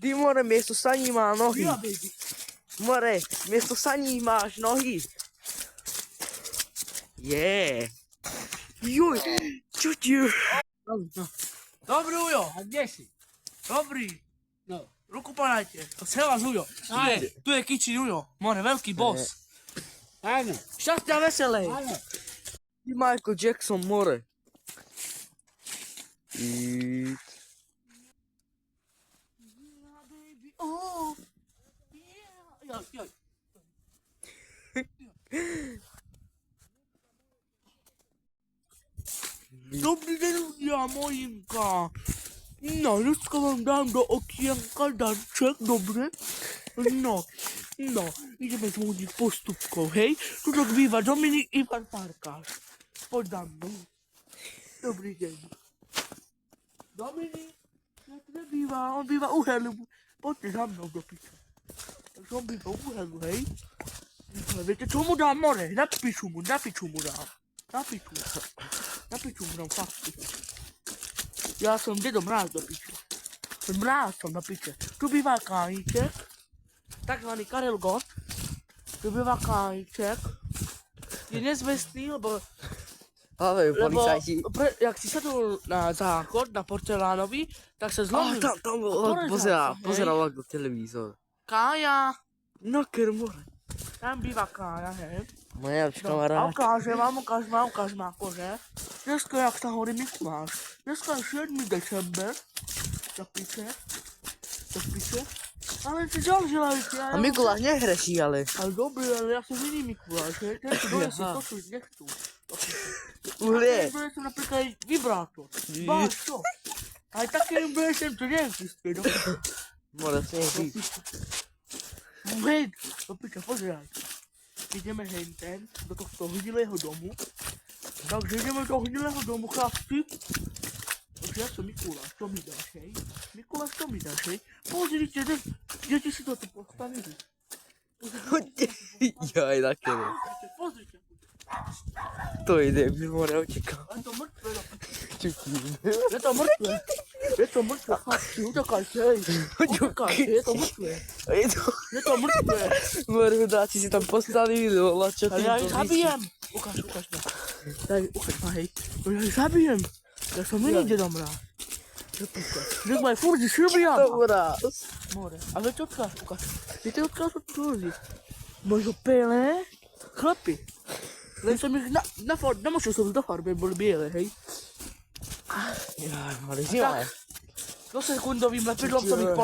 Ty more, miesto saní má nohy. Ja, baby. More, miesto saní máš nohy. Juj, čo ti? No. Dobrý, Ujo, a kde si? Dobrý. No. Ruku podajte. To je vás, Ujo. Tu je Kičin, Ujo. More, veľký boss. Áno. Šťastia veselej. Áno. Ty Michael Jackson, more. Oh. Yeah. Joj. Dobrý deň, ľudia, mojinka. No, dneska vám dám do okienka darček, dobre? No, ideme zvoniť postupkou, hej? Tuto býva Dominik Ivan Parkáš. Poď za mnou. Dobrý deň. Dominik, ja tu nebýva, on býva u Helu. Poďte za mnou do piče. Takže on býva u Helu, hej? Viete, čo mu dám, more? Na piču mu dám. Na piču mu dám fakt. Ja som dedo Mráz do piče. Mráz som do piče. Tu býva Kájíček, takzvaný Karel Gott. Tu býva Kájíček. Je nezvestný, lebo Policajti. jak si sadol na záchod, na porcelánovi, tak sa zlomil. Tam pozeral do televízor. Kája. No, more. Tam býva Kája, hej. Moja No, a kamarát. ukážem akože. Dneska, jak sa hovorí Mikuláš. Dneska je 7. december. Do piče. Ale si želajte. A Mikuláš nehreší, ale. Ale dobrý, ale ja som iný Mikuláš, hej. Tento donesí to, čo už nechcú. Uhlie. Ja som napríklad aj vibrátor. Báš to. Aj také im donesem, čo neexistuje. More, si nechci. Hej, do piče, pozeraj. Ideme henten do tohto hnilého domu. Takže ideme do hnilého domu, chlapci. Takže ja som Mikuláš, čo mi dáš, hej? Mikuláš, čo mi dáš, hej? Pozrite, deti si to tu postavili. Jaj, také. Pozrite. To ide, more, utekal. Je to mŕtve, no. Čuký. Je to mŕtve, chlapci, utekajte, hej. Utekajte, je to mŕtve. Je to mŕtve. More, chudáci si tam postavili, ale čo ty Ale ja to ich zabijem. Ukáž ma. Ukáž ma, hej. Ja ich zabijem. Ja som iný dedo Mráz. Nech ma aj furt šibijam. Dobrá. More. Ale čo ukáž? Viete, ukáž od ľudí. Môžu pele, chlapi. Len som ich namočil som do farby, boli biele, hej. Jaj, more, zima je. Do sekundovým lepidlom som ich